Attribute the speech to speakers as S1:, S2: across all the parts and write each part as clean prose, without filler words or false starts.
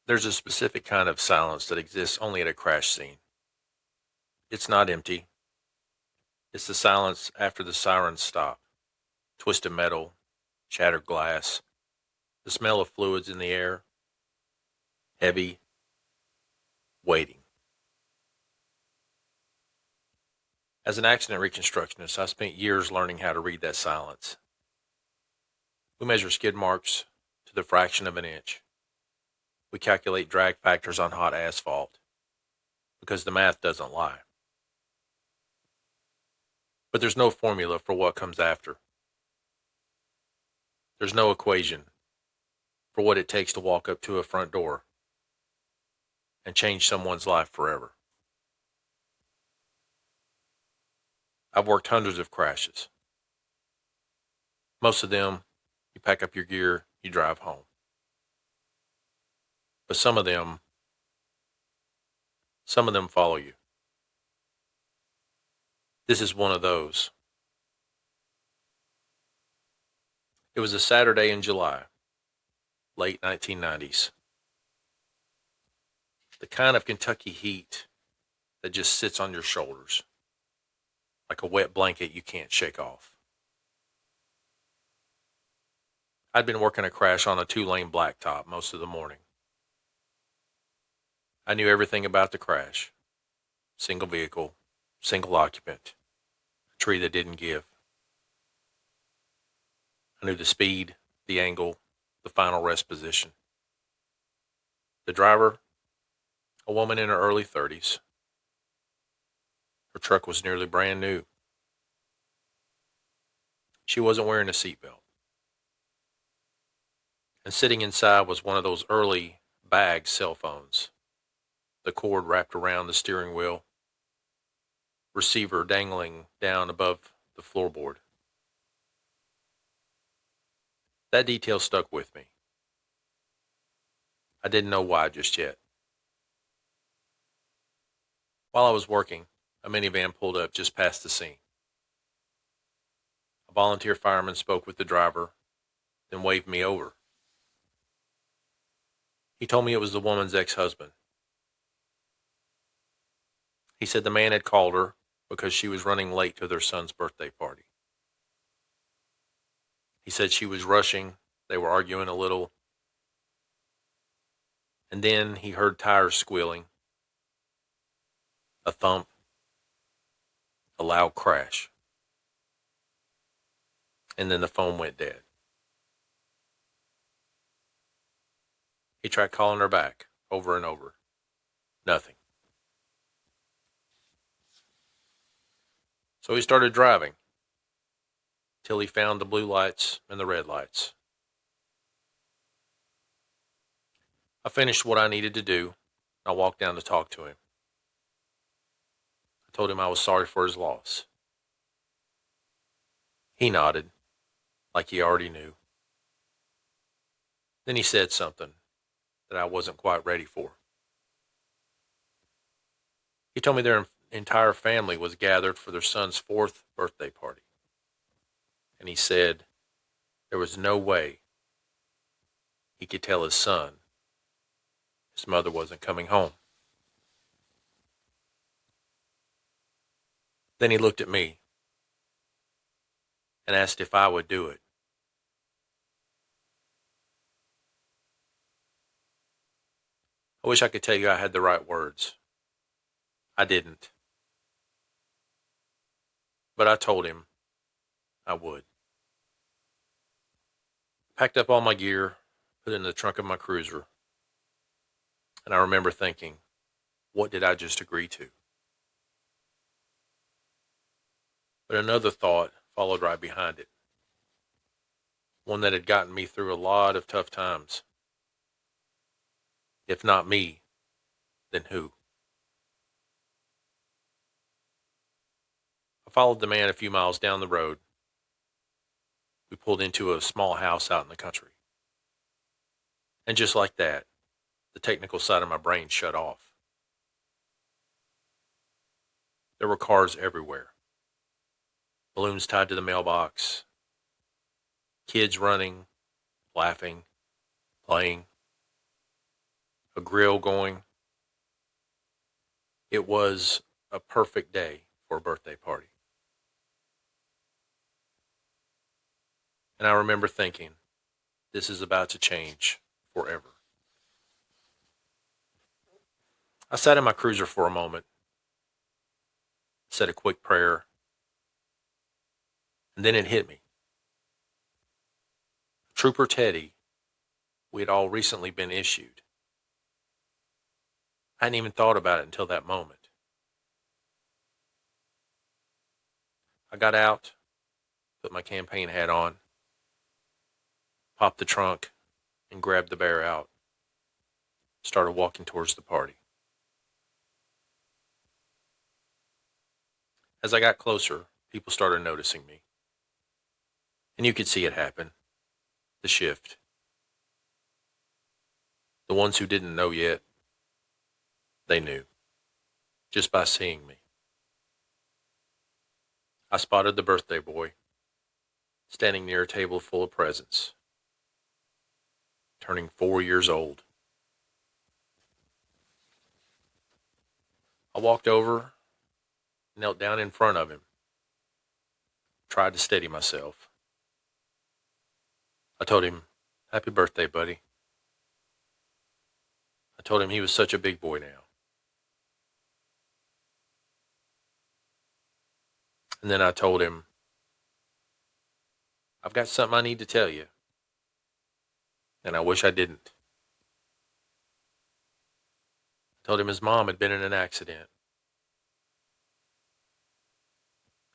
S1: There's a specific kind of silence that exists only at a crash scene. It's not empty. It's the silence after the sirens stop. Twisted metal, shattered glass, the smell of fluids in the air, heavy, waiting. As an accident reconstructionist, I spent years learning how to read that silence. We measure skid marks to the fraction of an inch. We calculate drag factors on hot asphalt because the math doesn't lie. But there's no formula for what comes after. There's no equation for what it takes to walk up to a front door and change someone's life forever. I've worked hundreds of crashes. Most of them, you pack up your gear, you drive home. But some of them follow you. This is one of those. It was a Saturday in July, late 1990s. The kind of Kentucky heat that just sits on your shoulders like a wet blanket you can't shake off. I'd been working a crash on a 2-lane blacktop most of the morning. I knew everything about the crash. Single vehicle, single occupant, a tree that didn't give. I knew the speed, the angle, the final rest position. The driver, a woman in her early 30s. Her truck was nearly brand new. She wasn't wearing a seatbelt. And sitting inside was one of those early bag cell phones. The cord wrapped around the steering wheel, receiver dangling down above the floorboard. That detail stuck with me. I didn't know why just yet. While I was working, a minivan pulled up just past the scene. A volunteer fireman spoke with the driver, then waved me over. He told me it was the woman's ex-husband. He said the man had called her because she was running late to their son's birthday party. He said she was rushing, they were arguing a little, and then he heard tires squealing, a thump, a loud crash, and then the phone went dead. He tried calling her back over and over. Nothing. So he started driving till he found the blue lights and the red lights. I finished what I needed to do. I walked down to talk to him. I told him I was sorry for his loss. He nodded, like he already knew. Then he said something that I wasn't quite ready for. He told me their entire family was gathered for their son's 4th birthday party. And he said there was no way he could tell his son his mother wasn't coming home. Then he looked at me and asked if I would do it. I wish I could tell you I had the right words. I didn't. But I told him I would. Packed up all my gear, put it in the trunk of my cruiser, and I remember thinking, what did I just agree to? But another thought followed right behind it. One that had gotten me through a lot of tough times. If not me, then who? I followed the man a few miles down the road. We pulled into a small house out in the country. And just like that, the technical side of my brain shut off. There were cars everywhere. Balloons tied to the mailbox. Kids running, laughing, playing. a grill going. It was a perfect day for a birthday party. And I remember thinking, this is about to change forever. I sat in my cruiser for a moment, said a quick prayer, and then it hit me. Trooper Teddy, we had all recently been issued. I hadn't even thought about it until that moment. I got out, put my campaign hat on, popped the trunk, and grabbed the bear out, started walking towards the party. As I got closer, people started noticing me. And you could see it happen. The shift. The ones who didn't know yet, they knew. Just by seeing me. I spotted the birthday boy, standing near a table full of presents, turning 4 years old. I walked over, knelt down in front of him, tried to steady myself. I told him, "Happy birthday, buddy." I told him he was such a big boy now. And then I told him, "I've got something I need to tell you, and I wish I didn't." I told him his mom had been in an accident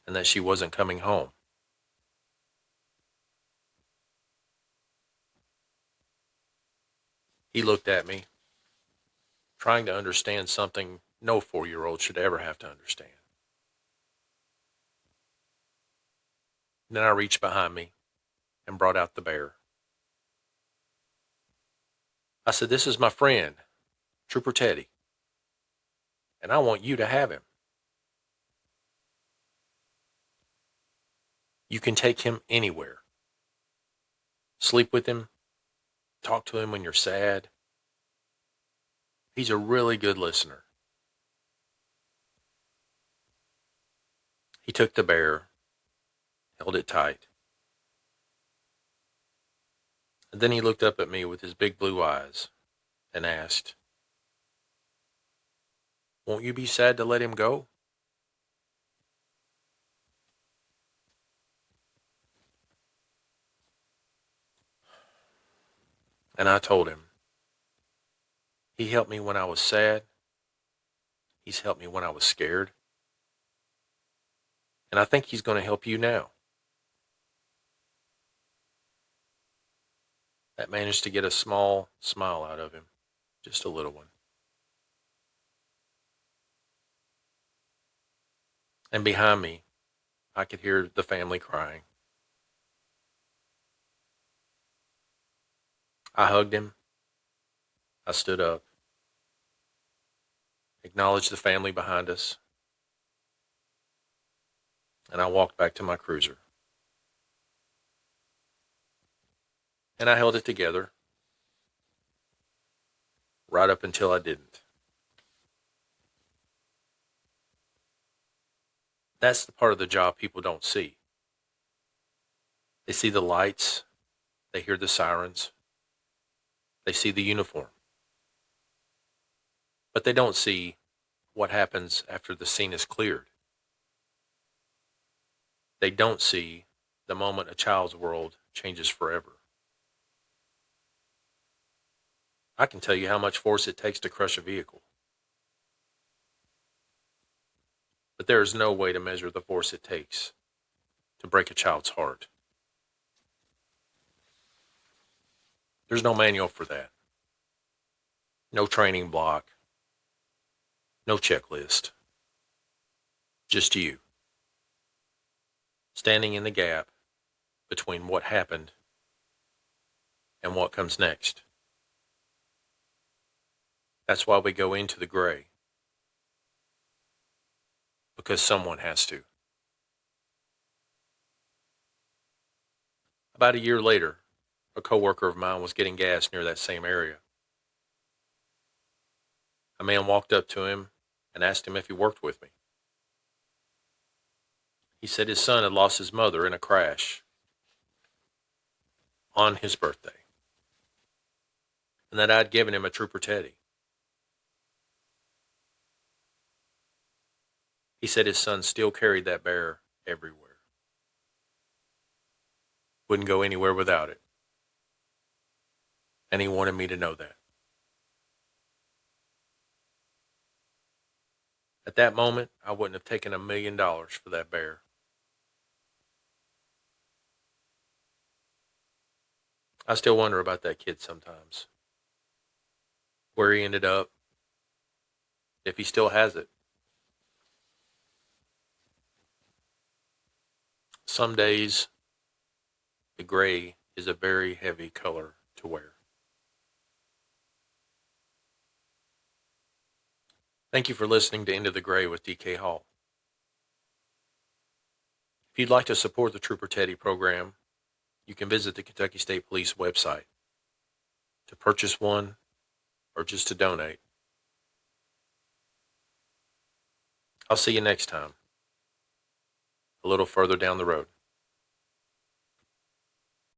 S1: and that she wasn't coming home. He looked at me, trying to understand something no 4-year-old should ever have to understand. Then I reached behind me and brought out the bear. I said, "This is my friend, Trooper Teddy, and I want you to have him. You can take him anywhere. Sleep with him, talk to him when you're sad. He's a really good listener." He took the bear, held it tight, and then he looked up at me with his big blue eyes and asked, "Won't you be sad to let him go?" And I told him, "He helped me when I was sad. He's helped me when I was scared. And I think he's going to help you now." That managed to get a small smile out of him, just a little one. And behind me, I could hear the family crying. I hugged him. I stood up, acknowledged the family behind us, and I walked back to my cruiser. And I held it together right up until I didn't. That's the part of the job people don't see. They see the lights, they hear the sirens, they see the uniform. But they don't see what happens after the scene is cleared. They don't see the moment a child's world changes forever. I can tell you how much force it takes to crush a vehicle, but there is no way to measure the force it takes to break a child's heart. There's no manual for that, no training block, no checklist, just you, standing in the gap between what happened and what comes next. That's why we go into the gray, because someone has to. About a year later, a coworker of mine was getting gas near that same area. A man walked up to him and asked him if he worked with me. He said his son had lost his mother in a crash on his birthday, and that I'd given him a trooper teddy. He said his son still carried that bear everywhere. Wouldn't go anywhere without it. And he wanted me to know that. At that moment, I wouldn't have taken $1,000,000 for that bear. I still wonder about that kid sometimes. Where he ended up, if he still has it. Some days, the gray is a very heavy color to wear. Thank you for listening to Into the Gray with DK Hall. If you'd like to support the Trooper Teddy program, you can visit the Kentucky State Police website to purchase one or just to donate. I'll see you next time, a little further down the road.